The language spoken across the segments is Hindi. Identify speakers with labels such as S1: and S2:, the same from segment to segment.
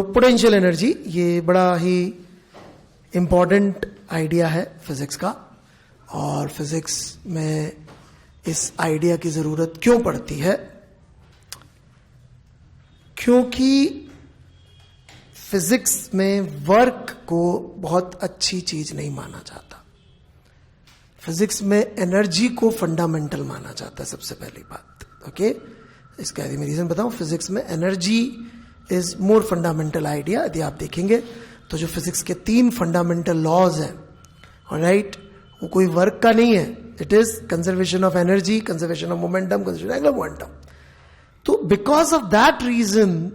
S1: पोटेंशियल एनर्जी, ये बड़ा ही इंपॉर्टेंट आइडिया है फिजिक्स का, और फिजिक्स में इस आइडिया की जरूरत क्यों पड़ती है? क्योंकि फिजिक्स में वर्क को बहुत अच्छी चीज नहीं माना जाता। फिजिक्स में एनर्जी को फंडामेंटल माना जाता है, सबसे पहली बात। ओके, इसका यदि मैं रीजन बताऊं, फिजिक्स में energy is more fundamental idea. यदि आप देखेंगे तो जो फिजिक्स के 3 फंडामेंटल लॉज हैं, ऑलराइट, वो कोई वर्क का नहीं है। It is conservation of energy, conservation of momentum, conservation of angular momentum. तो बिकॉज ऑफ दैट रीजन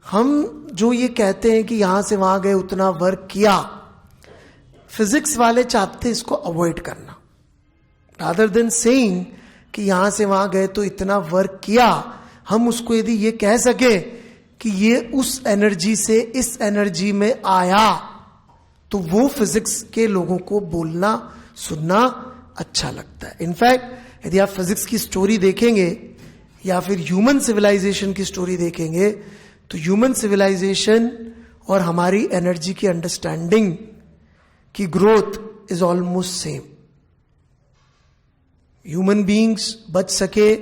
S1: हम जो ये कहते हैं कि यहां से वहां गए, उतना वर्क किया, फिजिक्स वाले चाहते इसको अवॉइड करना। रादर देन सेइंग कि यहां से वहां गए तो इतना वर्क किया, हम उसको यदि ये कह सके कि ये उस एनर्जी से इस एनर्जी में आया, तो वो फिजिक्स के लोगों को बोलना सुनना अच्छा लगता है। इनफैक्ट यदि आप फिजिक्स की स्टोरी देखेंगे या फिर ह्यूमन सिविलाइजेशन की स्टोरी देखेंगे, तो ह्यूमन सिविलाइजेशन और हमारी एनर्जी की अंडरस्टैंडिंग की growth is almost same. Human beings बच सके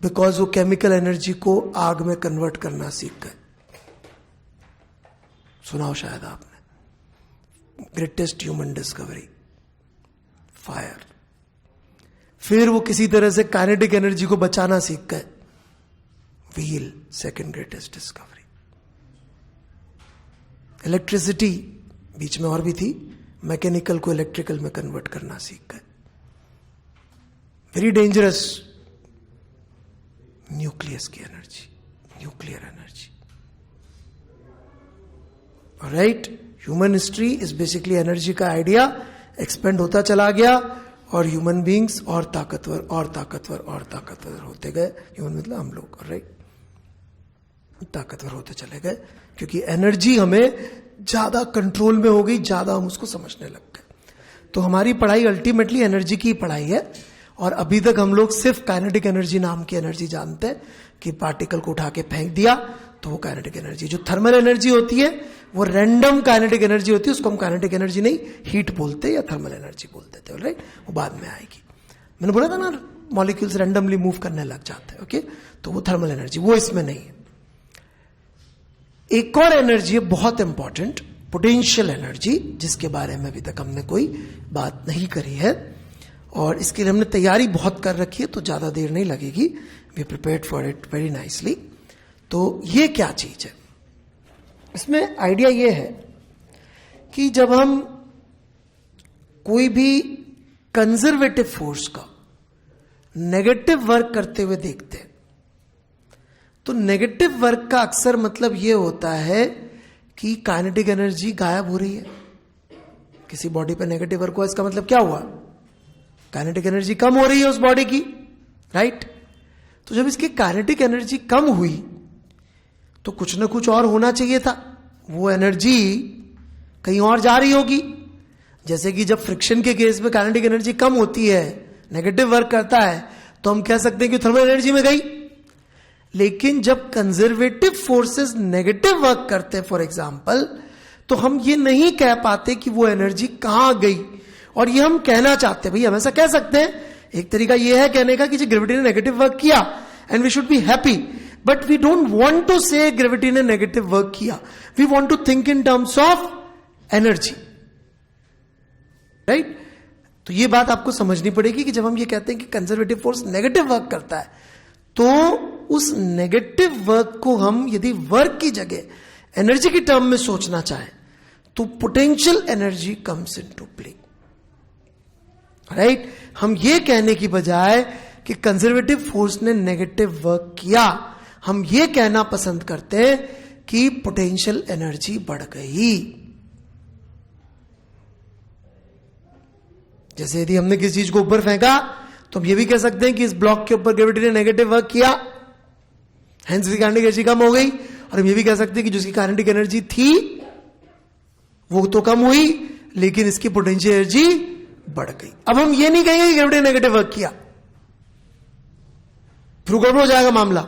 S1: बिकॉज वो केमिकल एनर्जी को आग में कन्वर्ट करना सीख गए। सुना हो शायद आपने, ग्रेटेस्ट ह्यूमन डिस्कवरी, फायर। फिर वो किसी तरह से काइनेटिक एनर्जी को बचाना सीख गए, wheel, second greatest discovery. Electricity बीच में और भी थी, मैकेनिकल को इलेक्ट्रिकल में कन्वर्ट करना सीख गए। वेरी डेंजरस, न्यूक्लियस की energy, nuclear energy. Right, human history is basically energy का आइडिया एक्सपेंड होता चला गया, और ह्यूमन बीइंग्स और ताकतवर और ताकतवर और ताकतवर होते गए। ह्यूमन मतलब हम लोग, राइट, ताकतवर होते चले गए, क्योंकि एनर्जी हमें ज्यादा कंट्रोल में हो गई, ज्यादा हम उसको समझने लग गए। तो हमारी पढ़ाई अल्टीमेटली एनर्जी की पढ़ाई है, और अभी तक हम लोग सिर्फ काइनेटिक एनर्जी नाम की एनर्जी जानते हैं कि पार्टिकल को उठा के फेंक दिया तो वो काइनेटिक एनर्जी। जो थर्मल एनर्जी होती है वो रैंडम काइनेटिक एनर्जी होती है, उसको हम काइनेटिक एनर्जी नहीं, हीट बोलते या थर्मल एनर्जी बोलते थे, राइट, वो बाद में आएगी। मैंने बोला था ना, मॉलिक्यूल्स रैंडमली मूव करने लग जाते हैं, ओके, तो वो थर्मल एनर्जी, वो इसमें नहीं है। एक और एनर्जी है बहुत इंपॉर्टेंट, पोटेंशियल एनर्जी, जिसके बारे में अभी तक हमने कोई बात नहीं करी है, और इसके लिए हमने तैयारी बहुत कर रखी है, तो ज्यादा देर नहीं लगेगी। We prepared for it very nicely. तो ये क्या चीज है? इसमें आइडिया ये है कि जब हम कोई भी कंजर्वेटिव फोर्स का नेगेटिव वर्क करते हुए देखते हैं, तो नेगेटिव वर्क का अक्सर मतलब यह होता है कि काइनेटिक एनर्जी गायब हो रही है। किसी बॉडी पे नेगेटिव वर्क हुआ, इसका मतलब क्या हुआ? काइनेटिक एनर्जी कम हो रही है उस बॉडी की, राइट। तो जब इसकी काइनेटिक एनर्जी कम हुई तो कुछ ना कुछ और होना चाहिए था, वो एनर्जी कहीं और जा रही होगी। जैसे कि जब फ्रिक्शन के केस में काइनेटिक एनर्जी कम होती है, नेगेटिव वर्क करता है, तो हम कह सकते हैं कि थर्मल एनर्जी में गई। लेकिन जब कंजर्वेटिव फोर्सेस नेगेटिव वर्क करते हैं, फॉर एग्जाम्पल, तो हम ये नहीं कह पाते कि वो एनर्जी कहां गई, और ये हम कहना चाहते हैं। भाई हम ऐसा कह सकते हैं, एक तरीका ये है कहने का कि जी ग्रेविटी ने नेगेटिव वर्क किया and we should be happy, but we don't want to say gravity ने नेगेटिव वर्क किया, we want to think in terms of energy, right. तो ये बात आपको समझनी पड़ेगी कि जब हम ये कहते हैं कि कंजर्वेटिव फोर्स नेगेटिव वर्क करता है, तो उस नेगेटिव वर्क को हम यदि वर्क की जगह एनर्जी की टर्म में सोचना चाहें, तो potential energy comes into play, right. हम ये कहने की बजाय कि कंजर्वेटिव फोर्स ने नेगेटिव वर्क किया, हम ये कहना पसंद करते हैं कि पोटेंशियल एनर्जी बढ़ गई। जैसे यदि हमने किसी चीज को ऊपर फेंका, तो हम ये भी कह सकते हैं कि इस ब्लॉक के ऊपर ग्रेविटी ने नेगेटिव वर्क किया, हेंस इसकी काइनेटिक एनर्जी कम हो गई। और हम ये भी कह सकते हैं कि जिसकी काइनेटिक एनर्जी थी वो तो कम हुई, लेकिन इसकी पोटेंशियल एनर्जी बढ़ गई। अब हम ये नहीं कहेंगे कि ग्रेविटी ने नेगेटिव वर्क किया, फिर गड़बड़ हो जाएगा मामला।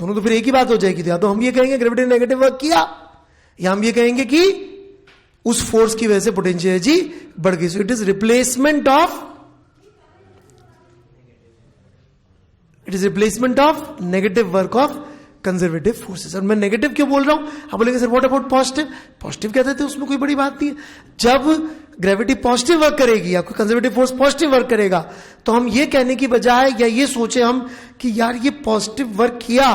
S1: दोनों तो फिर एक ही बात हो जाएगी। या तो हम ये कहेंगे ग्रेविटी ने नेगेटिव वर्क किया, या हम ये कहेंगे कि उस फोर्स की वजह से पोटेंशियल एनर्जी बढ़ गई। So it is replacement of negative work of conservative forces. और मैं नेगेटिव क्यों बोल रहा हूं? आप बोलेंगे sir what about positive? Positive कहते थे, उसमें कोई बड़ी बात नहीं है। जब ग्रेविटी पॉजिटिव वर्क करेगी या कोई कंजर्वेटिव फोर्स पॉजिटिव वर्क करेगा, तो हम ये कहने की बजाय या ये सोचे हम कि यार ये पॉजिटिव वर्क किया,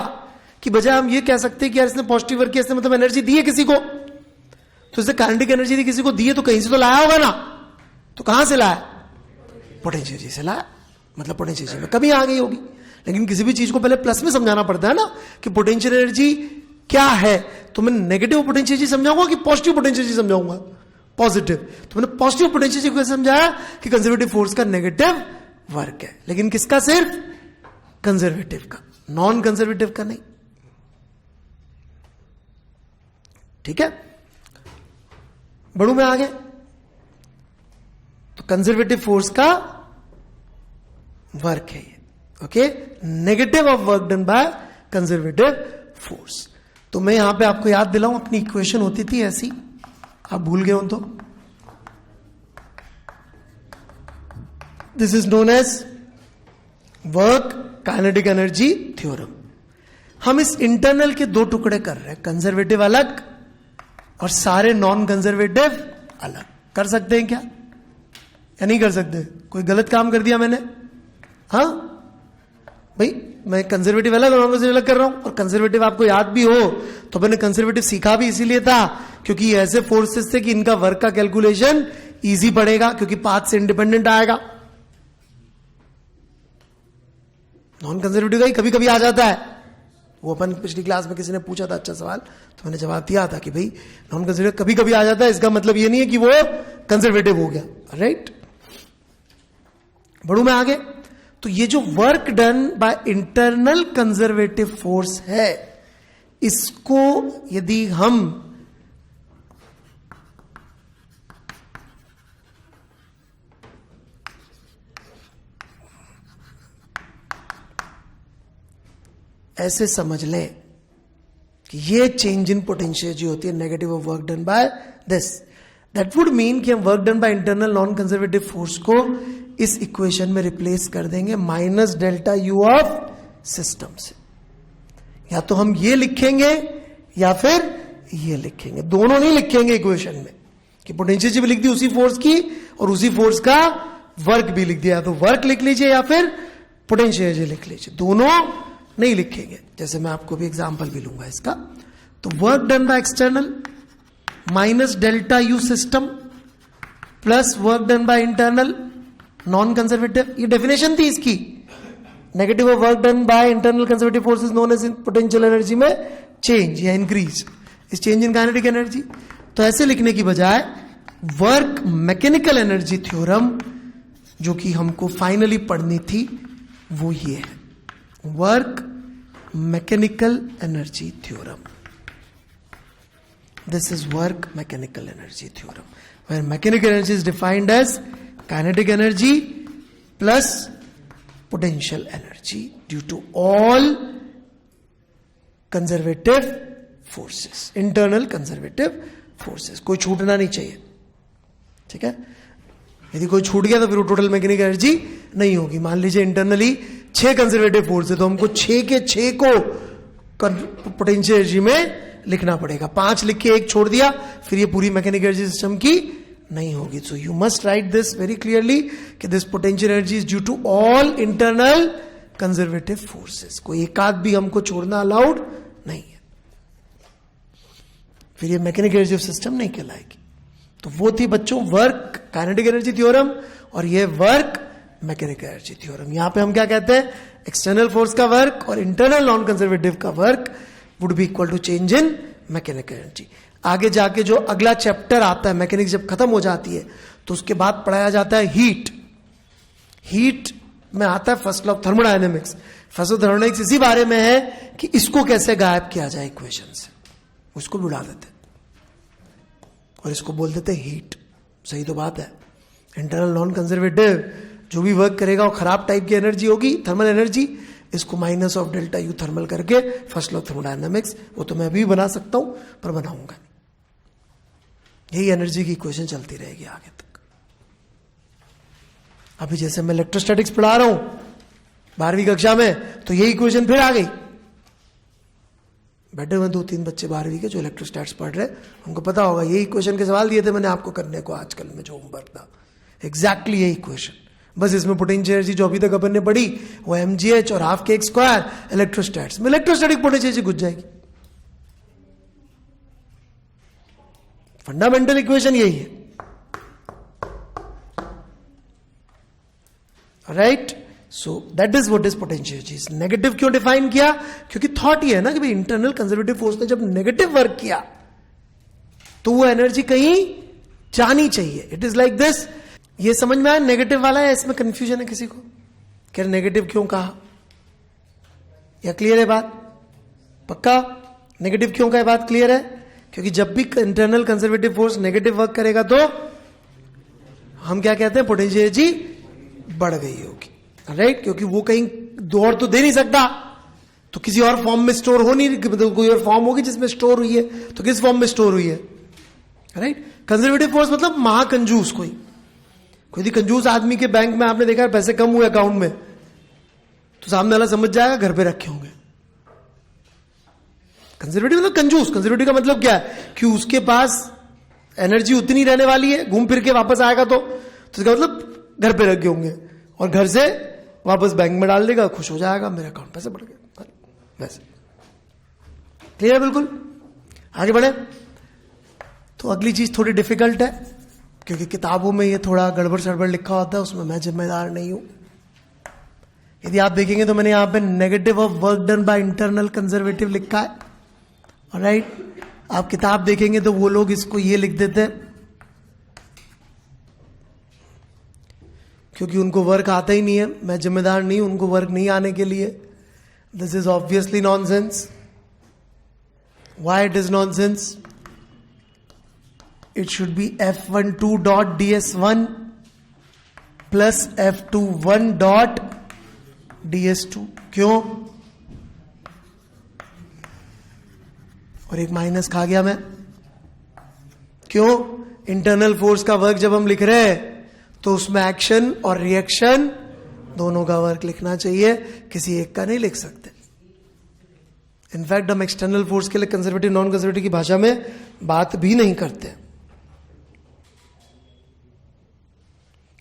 S1: कि बजाय हम ये कह सकते हैं कि यार इसने पॉजिटिव वर्क किया, इसने मतलब एनर्जी दी है किसी को, तो इसने काइनेटिक एनर्जी दी किसी को दी है, तो कहीं से तो लाया होगा ना। तो कहां से लाया? पोटेंशियल एनर्जी से लाया, मतलब पोटेंशियल एनर्जी में कमी आ गई होगी। लेकिन किसी भी चीज को पहले प्लस में समझाना पड़ता है ना, कि पोटेंशियल एनर्जी क्या है। तो मैं नेगेटिव पोटेंशियल एनर्जी समझाऊंगा कि पॉजिटिव पोटेंशियल एनर्जी समझाऊंगा? पॉजिटिव। तो मैंने पॉजिटिव पोटेंशियल एनर्जी को समझाया कि कंजर्वेटिव फोर्स का नेगेटिव वर्क है, लेकिन किसका? सिर्फ कंजर्वेटिव का, नॉन कंजर्वेटिव का नहीं। ठीक है, बढ़ू में आगे। तो कंजर्वेटिव फोर्स का वर्क है ये, okay, negative of work done by conservative force. तो मैं यहां पे आपको याद दिलाऊं, अपनी इक्वेशन होती थी ऐसी, आप भूल गए हो तो। This is known as work kinetic energy theorem. हम इस इंटरनल के दो टुकड़े कर रहे हैं, कंजर्वेटिव अलग और सारे नॉन कंजर्वेटिव अलग। कर सकते हैं क्या या नहीं कर सकते? कोई गलत काम कर दिया मैंने? हाँ भाई, मैं कंजर्वेटिव अलग और नॉन कंजर्वेटिव अलग कर रहा हूं। और कंजर्वेटिव आपको याद भी हो तो मैंने कंजर्वेटिव सीखा भी इसीलिए था क्योंकि ऐसे फोर्सेस थे कि इनका वर्क का कैलकुलेशन इजी पड़ेगा, क्योंकि पाथ से इंडिपेंडेंट आएगा। नॉन कंजर्वेटिव का ही कभी कभी आ जाता है। वो अपन पिछली क्लास में किसी ने पूछा था अच्छा सवाल, तो मैंने जवाब दिया था कि भाई नॉन कंजर्वेटिव कभी कभी आ जाता है, इसका मतलब ये नहीं है कि वो कंजर्वेटिव हो गया। राइट, बढ़ू मैं आगे। तो ये जो work done by internal conservative force है, इसको यदि हम ऐसे समझ लें कि ये चेंज इन पोटेंशियल जो होती है negative of work done by this, that would mean कि हम work done by internal non conservative force को इस इक्वेशन में रिप्लेस कर देंगे minus delta you of system से। या तो हम ये लिखेंगे या फिर ये लिखेंगे, दोनों नहीं लिखेंगे इक्वेशन में कि पोटेंशियल भी लिख दी उसी फोर्स की और उसी फोर्स का वर्क भी लिख दिया। तो वर्क लिख लीजिए या फिर पोटेंशियल लिख लीजिए, दोनों नहीं लिखेंगे। जैसे मैं आपको भी एग्जांपल भी लूंगा इसका। तो work done by external minus delta U system plus work done by internal non conservative. ये डेफिनेशन थी इसकी, negative of work done by internal conservative forces known as potential energy में चेंज या increase, is change in kinetic energy. तो ऐसे लिखने की बजाय वर्क मैकेनिकल एनर्जी थ्योरम जो कि हमको फाइनली पढ़नी थी वो ये है, work mechanical energy theorem. This is work mechanical energy theorem, where mechanical energy is defined as kinetic energy plus potential energy due to all conservative forces, internal conservative forces। कोई छूटना नहीं चाहिए, ठीक है। यदि कोई छूट गया तो फिर वो टोटल मैकेनिकल एनर्जी नहीं होगी। मान लीजिए इंटरनली 6 कंजर्वेटिव फोर्स है, तो हमको 6 के 6 को पोटेंशियल एनर्जी में लिखना पड़ेगा। 5 लिख के 1 छोड़ दिया, फिर ये पूरी मैकेनिकल एनर्जी सिस्टम की नहीं होगी। So you must write this very clearly कि this potential energy is due to all internal conservative forces. कोई एक आध भी हमको छोड़ना अलाउड नहीं है, फिर ये मैकेनिकल एनर्जी सिस्टम नहीं कहलाएगी। तो वो थी बच्चों वर्क काइनेटिक एनर्जी थ्योरम और ये वर्क मैकेनिकल एनर्जी थ्योरम। यहां पे हम क्या कहते हैं, एक्सटर्नल फोर्स का वर्क और इंटरनल नॉन कंजर्वेटिव का work would be equal to change in mechanical energy. आगे जाके जो अगला चैप्टर आता है मैकेनिक्स जब खत्म हो जाती है तो उसके बाद पढ़ाया जाता है हीट। हीट में आता है first law of thermodynamics. First law of thermodynamics इसी बारे में है कि इसको कैसे गायब किया जाए इक्वेशन से, उसको भी उड़ा देते और इसको बोल देते हीट। सही तो बात है, इंटरनल नॉन कंजर्वेटिव जो भी वर्क करेगा वो खराब टाइप की एनर्जी होगी, थर्मल एनर्जी, इसको minus of delta U thermal करके फर्स्ट लॉ थर्मोडायनामिक्स, वो तो मैं अभी बना सकता हूं पर बनाऊंगा नहीं। यही एनर्जी की इक्वेशन चलती रहेगी आगे तक। अभी जैसे मैं इलेक्ट्रोस्टैटिक्स पढ़ा रहा हूं 12वीं कक्षा में, तो यही इक्वेशन फिर आ गई। बैठे हुए 2-3 बच्चे 12वीं के जो इलेक्ट्रोस्टैट्स पढ़ रहे, उनको पता होगा यही इक्वेशन के सवाल दिए थे मैंने आपको करने को आजकल में जो होमवर्क था, एग्जैक्टली यही इक्वेशन। बस इसमें पोटेंशियल एनर्जी जो अभी तक अपन ने पढ़ी वो mgh और हाफ kx स्क्वायर इलेक्ट्रोस्टैट्स में इलेक्ट्रोस्टैटिक पोटेंशियल एनर्जी घुस जाएगी। फंडामेंटल इक्वेशन यही है, right. So that is what is potential energy. Negative क्यों डिफाइन किया? क्योंकि थॉट ये है ना कि भाई इंटरनल कंजर्वेटिव फोर्स ने जब नेगेटिव वर्क किया तो वो एनर्जी कहीं जानी चाहिए। It is like this. ये समझ में आया नेगेटिव वाला है? इसमें कंफ्यूजन है किसी को? क्या नेगेटिव क्यों कहा? या क्लियर है बात? पक्का नेगेटिव क्यों का बात क्लियर है? क्योंकि जब भी internal conservative force negative work करेगा तो हम क्या कहते हैं? पोटेंशियल एनर्जी बढ़ गई होगी, राइट। क्योंकि वो कहीं दौड़ तो दे नहीं सकता, तो किसी और फॉर्म में स्टोर हो नहीं, मतलब कोई और फॉर्म होगी जिसमें स्टोर हुई है, तो किस फॉर्म में स्टोर हुई है, राइट। कंजर्वेटिव फोर्स मतलब महाकंजूस। कोई भी कंजूस आदमी के बैंक में आपने देखा है पैसे कम हुए अकाउंट में, तो सामने वाला समझ जाएगा घर पे रखे होंगे। कंजर्वेटिव मतलब कंजूस। कंजर्वेटिव का मतलब क्या है कि उसके पास एनर्जी उतनी रहने वाली है, घूम फिर के वापस आएगा तो इसका मतलब घर पे रखे होंगे और घर से वापस बैंक में डाल देगा, खुश हो जाएगा, मेरे अकाउंट पैसे बढ़ गए। वैसे क्लियर है? बिल्कुल। आगे बढ़े तो अगली चीज थोड़ी डिफिकल्ट है, क्योंकि किताबों में ये थोड़ा गड़बड़ सड़बड़ लिखा होता है, उसमें मैं जिम्मेदार नहीं हूं। यदि आप देखेंगे तो मैंने यहां पे negative of work done by internal conservative लिखा है, राइट। आप किताब देखेंगे तो वो लोग इसको ये लिख देते हैं क्योंकि उनको वर्क आता ही नहीं है। मैं जिम्मेदार नहीं हूं उनको वर्क नहीं आने के लिए। This is obviously nonsense. Why it is nonsense? It should be F12 dot ds1 plus F21 dot ds2। क्यों? और एक माइनस खा गया मैं। क्यों? इंटरनल फोर्स का वर्क जब हम लिख रहे हैं तो उसमें एक्शन और रिएक्शन दोनों का वर्क लिखना चाहिए, किसी एक का नहीं लिख सकते। इनफैक्ट हम एक्सटर्नल फोर्स के लिए कंजर्वेटिव नॉन कंजर्वेटिव की भाषा में बात भी नहीं करते।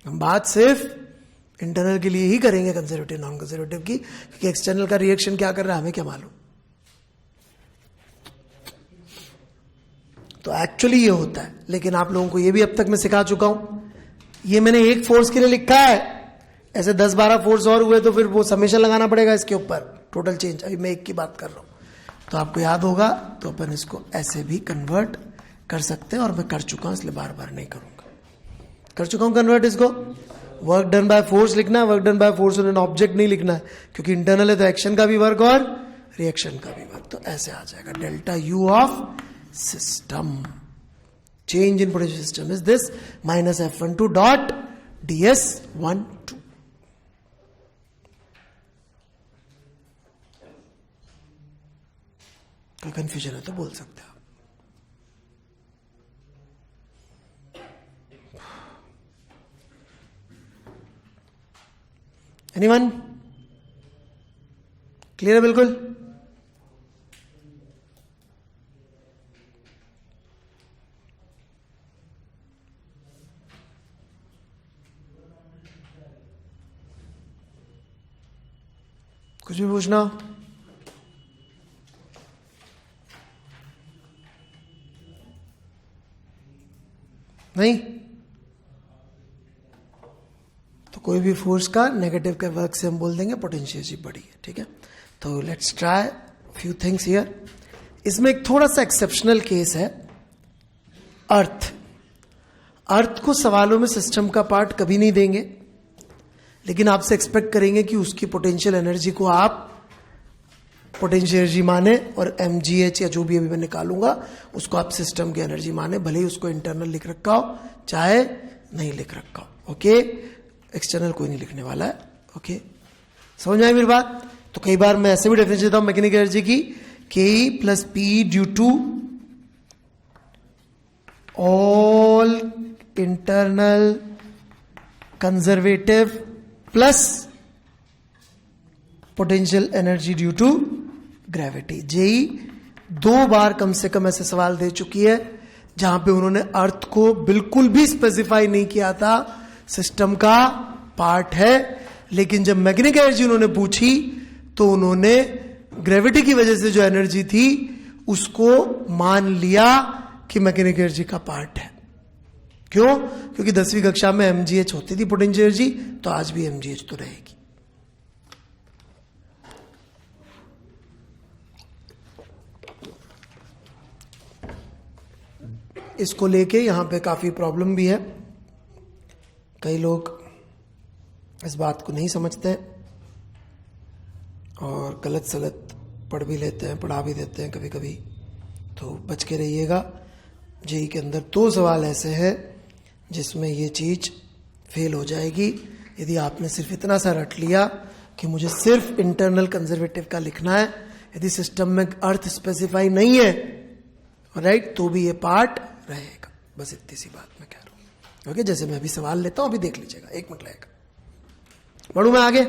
S1: हम बात सिर्फ इंटरनल के लिए ही करेंगे कंजर्वेटिव नॉन कंजर्वेटिव की, क्योंकि एक्सटर्नल का रिएक्शन क्या कर रहा है हमें क्या मालूम। तो एक्चुअली ये होता है, लेकिन आप लोगों को ये भी अब तक मैं सिखा चुका हूं। ये मैंने एक फोर्स के लिए लिखा है, ऐसे 10-12 फोर्स और हुए तो फिर वो समेशन लगाना पड़ेगा इसके ऊपर, टोटल चेंज। अभी मैं एक की बात कर रहा हूं तो आपको याद होगा, तो अपन इसको ऐसे भी कन्वर्ट कर सकते हैं, और मैं कर चुका हूं इसलिए बार बार नहीं करूंगा। कर चुका हूं कन्वर्ट इसको। वर्क डन बाय फोर्स लिखना है, work done by force on an object नहीं लिखना है, क्योंकि इंटरनल है तो एक्शन का भी वर्क और रिएक्शन का भी वर्क। तो ऐसे आ जाएगा delta U of system, change in potential system is this minus F12 dot ds12। कोई कंफ्यूजन है तो बोल सकते हैं। एनीवन? क्लियर है? बिल्कुल। कुछ भी पूछना हो? नहीं तो कोई भी फोर्स का नेगेटिव के वर्क से हम बोल देंगे पोटेंशियल एनर्जी बढ़ी है, ठीक है। तो let's try few things here. इसमें एक थोड़ा सा एक्सेप्शनल केस है, अर्थ। अर्थ को सवालों में सिस्टम का पार्ट कभी नहीं देंगे, लेकिन आपसे एक्सपेक्ट करेंगे कि उसकी पोटेंशियल एनर्जी को आप पोटेंशियल एनर्जी माने, और mgh या जो भी अभी मैं निकालूंगा उसको आप सिस्टम की एनर्जी माने, भले ही उसको इंटरनल लिख रखा हो चाहे नहीं लिख रखा हो। ओके, एक्सटर्नल कोई नहीं लिखने वाला है। ओके, समझ में आई मेरी बात? तो कई बार मैं ऐसे भी डेफिनेशन देता हूं मैकेनिकल एनर्जी की, K plus P due to all internal conservative plus potential energy due to gravity. JEE 2 बार कम से कम ऐसे सवाल दे चुकी है जहां पे उन्होंने अर्थ को बिल्कुल भी स्पेसिफाई नहीं किया था, सिस्टम का पार्ट है, लेकिन जब मैग्नेटिक एनर्जी उन्होंने पूछी तो उन्होंने ग्रेविटी की वजह से जो एनर्जी थी उसको मान लिया कि मैग्नेटिक एनर्जी का पार्ट है। क्यों? क्योंकि 10वीं कक्षा में mgh होती थी पोटेंशियल एनर्जी, तो आज भी mgh तो रहेगी। इसको लेके यहां पे काफी प्रॉब्लम भी है, कई लोग इस बात को नहीं समझते हैं और गलत सलत पढ़ भी लेते हैं, पढ़ा भी देते हैं कभी कभी, तो बच के रहिएगा। जेई के अंदर 2 सवाल ऐसे हैं जिसमें ये चीज फेल हो जाएगी। यदि आपने सिर्फ इतना सा रट लिया कि मुझे सिर्फ इंटरनल कंजर्वेटिव का लिखना है, यदि सिस्टम में अर्थ स्पेसिफाई नहीं है, राइट, तो भी ये पार्ट रहेगा। बस इतनी सी बात मैं कह रहा हूं। ओके, जैसे मैं अभी सवाल लेता हूं, अभी देख लीजिएगा, 1 मिनट लगेगा। बढ़ू मैं आगे,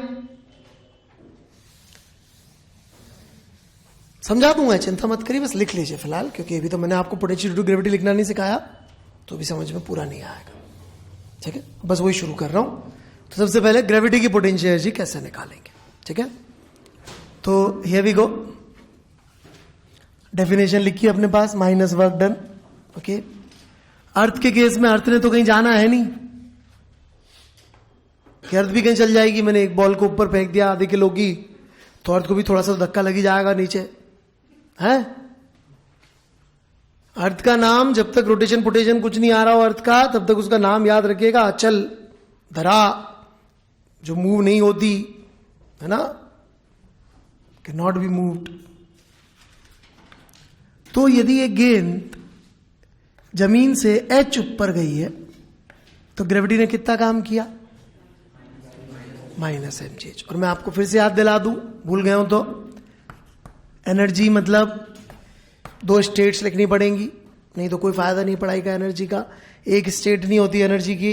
S1: समझा दूंगा, चिंता मत करिए, बस लिख लीजिए फिलहाल, क्योंकि अभी तो मैंने आपको पोटेंशियल ड्यू टू ग्रेविटी लिखना नहीं सिखाया, तो भी समझ में पूरा नहीं आएगा। ठीक है, बस वही शुरू कर रहा हूं। तो सबसे पहले ग्रेविटी की पोटेंशियल एनर्जी कैसे निकालेंगे, ठीक है। तो हियर वी गो, डेफिनेशन लिखिए अपने पास, माइनस वर्क डन। ओके, अर्थ के केस में अर्थ ने तो कहीं जाना है नहीं, कि अर्थ भी कहीं चल जाएगी। मैंने एक बॉल को ऊपर फेंक दिया आधे किलो की, तो अर्थ को भी थोड़ा सा धक्का लगी जाएगा नीचे, है। अर्थ का नाम, जब तक रोटेशन पोटेशन कुछ नहीं आ रहा हो अर्थ का, तब तक उसका नाम याद रखिएगा, अचल धरा, जो मूव नहीं होती है ना, कैन नॉट बी मूव्ड। तो यदि एक गेंद जमीन से h ऊपर गई है तो ग्रेविटी ने कितना काम किया? Minus mgh। और मैं आपको फिर से याद दिला दूं, भूल गए हो तो, एनर्जी मतलब 2 स्टेट्स लिखनी पड़ेंगी, नहीं तो कोई फायदा नहीं पढ़ाई का एनर्जी का। एक स्टेट नहीं होती एनर्जी की,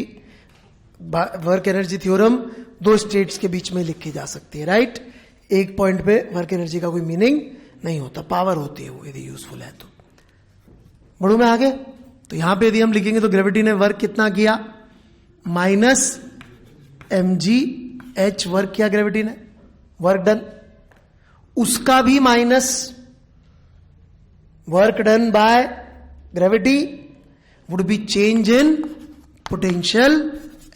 S1: वर्क एनर्जी थ्योरम 2 स्टेट्स के बीच में लिखी जा सकती है, राइट। एक पॉइंट पे वर्क एनर्जी का कोई मीनिंग नहीं होता, पावर होती है वो, यदि यूजफुल है तो। बढ़ू मैं आगे, तो यहां पे यदि हम लिखेंगे तो ग्रेविटी ने वर्क कितना किया? माइनस mgh वर्क किया ग्रेविटी ने, वर्क डन। उसका भी minus work done by gravity would be change in potential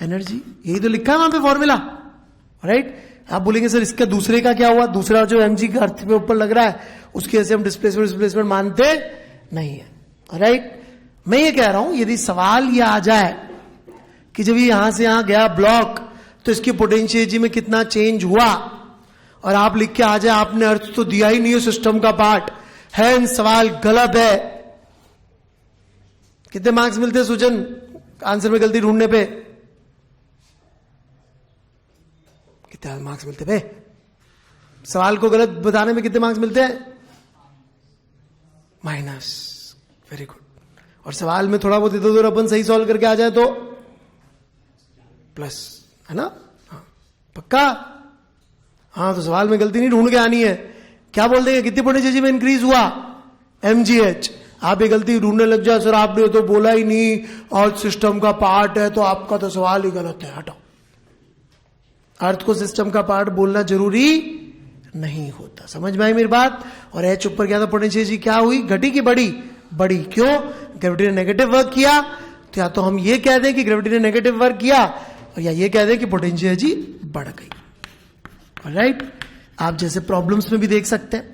S1: energy. यही तो लिखा है वहां पे फॉर्मूला, राइट। आप बोलेंगे सर इसका दूसरे का क्या हुआ? दूसरा जो mg का अर्थ पे ऊपर लग रहा है उसके ऐसे हम डिस्प्लेसमेंट मानते नहीं है, राइट। मैं ये कह रहा हूं, यदि सवाल ये आ जाए कि जब ये यहां से यहां गया ब्लॉक तो इसकी पोटेंशियल एनर्जी में कितना चेंज हुआ, और आप लिख के आ जाए आपने अर्थ तो दिया ही नहीं है सिस्टम का पार्ट है, सवाल गलत है, कितने मार्क्स मिलते हैं सुजन आंसर में गलती ढूंढने पे? कितने मार्क्स मिलते पे? सवाल को गलत बताने में कितने मार्क्स मिलते हैं? माइनस। Very good. और सवाल में थोड़ा बहुत इधर उधर अपन सही सॉल्व करके आ जाए तो प्लस, है ना? हाँ, पक्का? हाँ, तो सवाल में गलती नहीं ढूंढ के आनी है। क्या बोल देंगे कितनी पोटेंशियल में इंक्रीज हुआ? mgh। आप ये गलती ढूंढने लग जाए, सर आपने तो बोला ही नहीं और सिस्टम का पार्ट है, तो आपका तो सवाल ही गलत है, हटाओ। अर्थ को सिस्टम का पार्ट बोलना जरूरी नहीं होता। समझ में आई मेरी बात? और h ऊपर गया तो पोटेंशियल एनर्जी क्या हुई? घटी की बढ़ी? बढ़ी। क्यों? ग्रेविटी ने नेगेटिव वर्क किया, तो या तो हम ये कह दें कि ग्रेविटी ने नेगेटिव वर्क किया, और या ये कह दें कि पोटेंशियल एनर्जी बढ़ गई, राइट। आप जैसे प्रॉब्लम्स में भी देख सकते हैं।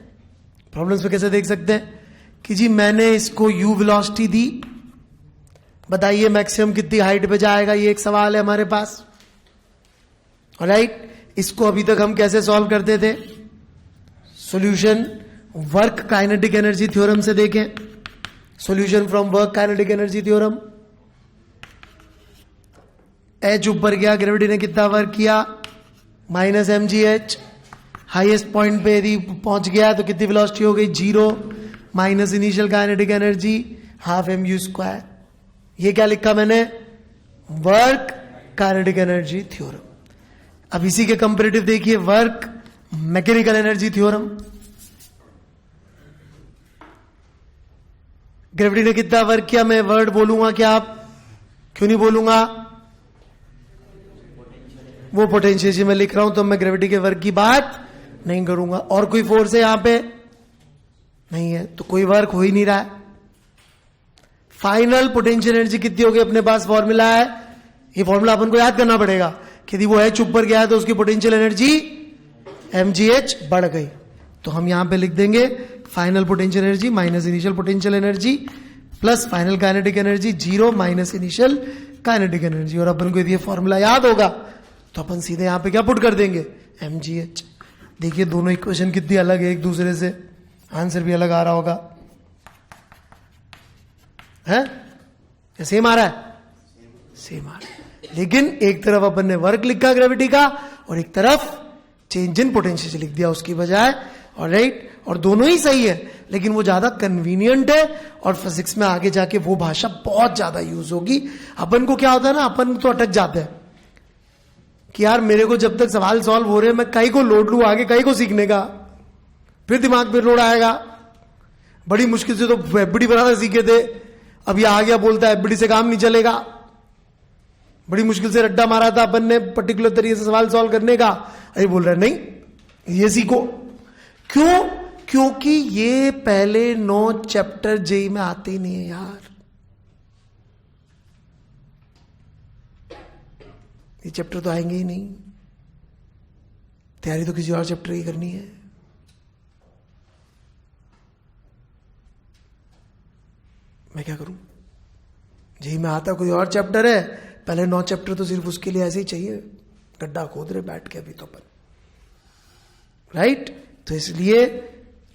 S1: प्रॉब्लम्स में कैसे देख सकते हैं कि जी मैंने इसको u वेलोसिटी दी, बताइए मैक्सिमम कितनी हाइट पे जाएगा, ये एक सवाल है हमारे पास, राइट। इसको अभी तक हम कैसे सॉल्व करते थे? Solution work kinetic energy theorem से देखें, solution from work kinetic energy theorem. h ऊपर गया, ग्रेविटी ने कितना वर्क किया? Minus mgh। हाईएस्ट पॉइंट पे यदि पहुंच गया तो कितनी वेलोसिटी हो गई, 0 minus initial kinetic energy half mv²। ये क्या लिखा मैंने, वर्क काइनेटिक एनर्जी थ्योरम। अब इसी के कंपैरेटिव देखिए work mechanical energy theorem. Gravity ने कितना वर्क किया, मैं वर्ड बोलूंगा क्या आप, क्यों नहीं बोलूंगा, वो पोटेंशियल मैं लिख रहा हूं तो मैं ग्रेविटी के वर्क की बात नहीं करूंगा। और कोई फोर्स है यहां पे नहीं है, तो कोई वर्क हो ही नहीं रहा है। फाइनल पोटेंशियल एनर्जी कितनी होगी, अपने पास फॉर्मूला है, ये फॉर्मूला अपन को याद करना पड़ेगा कि यदि वो एच ऊपर गया है तो उसकी पोटेंशियल एनर्जी mgh बढ़ गई। तो हम यहां पे लिख देंगे final potential energy minus initial potential energy plus final kinetic energy 0 minus initial kinetic energy. और अपन को यदि ये फॉर्मूला याद होगा तो अपन सीधे यहां पे क्या पुट कर देंगे, mgh। देखिए दोनों इक्वेशन कितनी अलग है एक दूसरे से, आंसर भी अलग आ रहा होगा, है सेम आ रहा है, सेम आ रहा है। लेकिन एक तरफ अपन ने वर्क लिखा ग्रेविटी का और एक तरफ चेंज इन पोटेंशियल लिख दिया उसकी बजाय, और राइट, और दोनों ही सही है लेकिन वो ज्यादा कन्वीनियंट है और फिजिक्स में आगे जाके वो भाषा बहुत ज्यादा यूज होगी। अपन को क्या होता है ना, अपन तो अटक जाते हैं कि यार मेरे को जब तक सवाल सॉल्व हो रहे हैं मैं कहीं को लोड लूं आगे, कहीं को सीखने का, फिर दिमाग पे लोड आएगा। बड़ी मुश्किल से तो एफबीडी बनाना सीखे थे, अब ये आ गया बोलता है एफबीडी से काम नहीं चलेगा। बड़ी मुश्किल से रट्टा मारा था अपन ने पर्टिकुलर तरीके से सवाल सॉल्व करने का, अरे बोल रहा है नहीं ये सीखो। क्यों, क्योंकि ये पहले 9 चैप्टर जेई में आते ही नहीं है यार। ये चैप्टर तो आएंगे ही नहीं, तैयारी तो किसी और चैप्टर की करनी है। मैं क्या करूं, जेई में आता कोई और चैप्टर है, पहले 9 चैप्टर तो सिर्फ उसके लिए ऐसे ही चाहिए, गड्ढा खोद रहे बैठ के अभी तो अपन, राइट। तो इसलिए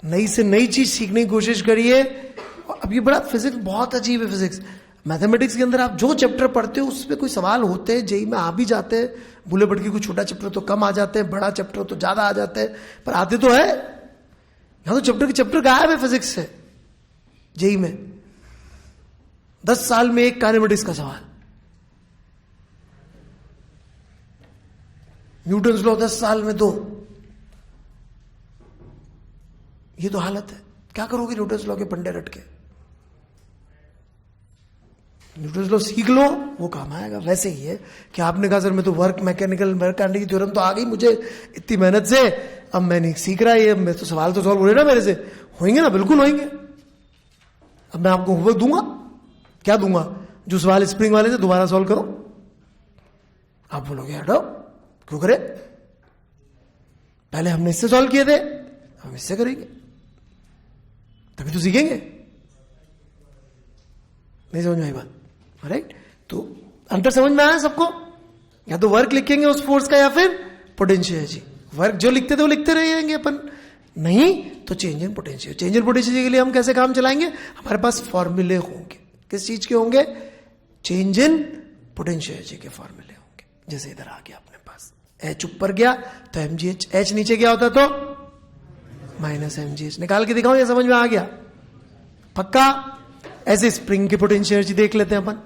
S1: नई से नई चीज सीखने की कोशिश करिए। अब ये बड़ा फिजिक्स बहुत अजीब है, फिजिक्स मैथमेटिक्स के अंदर आप जो चैप्टर पढ़ते हो उसमें कोई सवाल होते हैं, जेई में आ भी जाते हैं, बुले भटके कोई छोटा चैप्टर तो कम आ जाते हैं, बड़ा चैप्टर तो ज्यादा आ जाते हैं, पर आते तो है। यहां तो चैप्टर के चैप्टर गायब है फिजिक्स से जेई में। 10 साल में एक काइनेमेटिक्स का सवाल, न्यूटन्स लॉ 10 साल में 2। ये तो हालत है, क्या करोगे न्यूटन्स लॉ के पंडे रट के। न्यूटन्स लॉ सीख लो वो काम आएगा। वैसे ही है कि आपने कहा सर मैं तो work mechanical work kinetic theorem तो आ गई मुझे इतनी मेहनत से, अब मैं नहीं सीख रहा, ये मैं तो सवाल तो सॉल्व हो रहे ना मेरे से, होंगे ना, बिल्कुल होंगे। अब मैं आपको होमवर्क दूंगा, क्या दूंगा, जो सवाल स्प्रिंग वाले से दोबारा सॉल्व करो। आप बोलोगे हटो क्यों करे, पहले हमने इससे सॉल्व किए थे, हम इससे करेंगे तभी तो सीखेंगे। नहीं समझ में आई बात, राइट। तो अंतर समझ में आया सबको, या तो वर्क लिखेंगे उस फोर्स का या फिर पोटेंशियल एनर्जी। वर्क जो लिखते थे वो लिखते रहेंगे अपन, नहीं तो change in potential. Change in potential के लिए हम कैसे काम चलाएंगे, हमारे पास फॉर्मूले होंगे। किस चीज के होंगे, चेंज इन पोटेंशियल एनर्जी के फॉर्मूले होंगे। जैसे इधर आ गया अपने पास, एच ऊपर गया तो mgh, एच नीचे गया होता तो माइनस mgh। निकाल के दिखाऊं, या समझ में आ गया पक्का। ऐसे स्प्रिंग की पोटेंशियल एनर्जी देख लेते हैं अपन।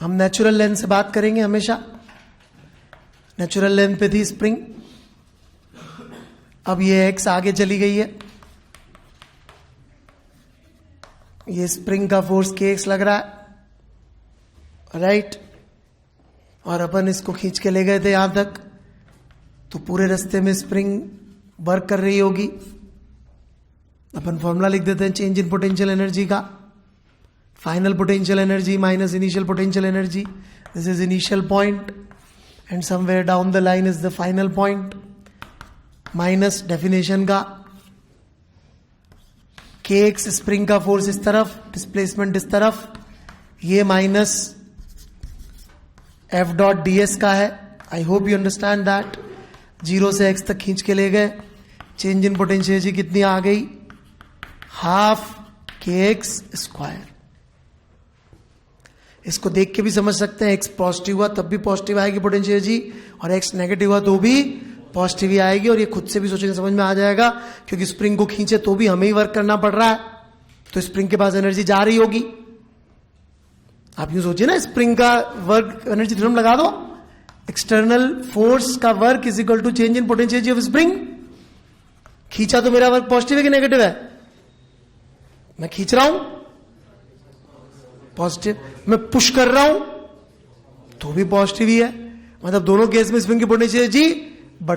S1: हम नेचुरल लेंथ से बात करेंगे हमेशा। नेचुरल लेंथ पे थी स्प्रिंग, अब ये एक्स आगे चली गई है, ये स्प्रिंग का फोर्स के एक्स लग रहा है, राइट। और अपन इसको खींच के ले गए थे यहां तक, तो पूरे रास्ते में स्प्रिंग वर्क कर रही होगी। अपन फॉर्मूला लिख देते हैं चेंज इन पोटेंशियल एनर्जी का, final potential energy minus initial potential energy. This is initial point and somewhere down the line is the final point, minus definition का के एक्स स्प्रिंग का फोर्स इस तरफ, डिस्प्लेसमेंट इस तरफ, ये minus F dot D S का है। I hope you understand that. 0 से x तक खींच के ले गए, चेंज इन पोटेंशियल एनर्जी कितनी आ गई, हाफ के एक्स स्क्वायर। इसको देख के भी समझ सकते हैं, एक्स पॉजिटिव हुआ तब भी पॉजिटिव आएगी पोटेंशियल एनर्जी, और एक्स नेगेटिव हुआ तो भी पॉजिटिव ही आएगी। और ये खुद से भी सोचेंगे समझ में आ जाएगा, क्योंकि स्प्रिंग को खींचे तो भी हमें ही वर्क करना पड़ रहा है, तो स्प्रिंग के पास एनर्जी जा रही होगी। आप यूं सोचिए ना, स्प्रिंग का वर्क एनर्जी थ्योरम लगा दो, एक्सटर्नल फोर्स का work is equal to change in potential energy of spring. खींचा तो मेरा वर्क पॉजिटिव है कि नेगेटिव है? मैं खींच रहा हूं पॉजिटिव, मैं पुश कर रहा हूं तो भी पॉजिटिव ही है। मतलब दोनों केस में स्प्रिंग की पोटेंशियल एनर्जी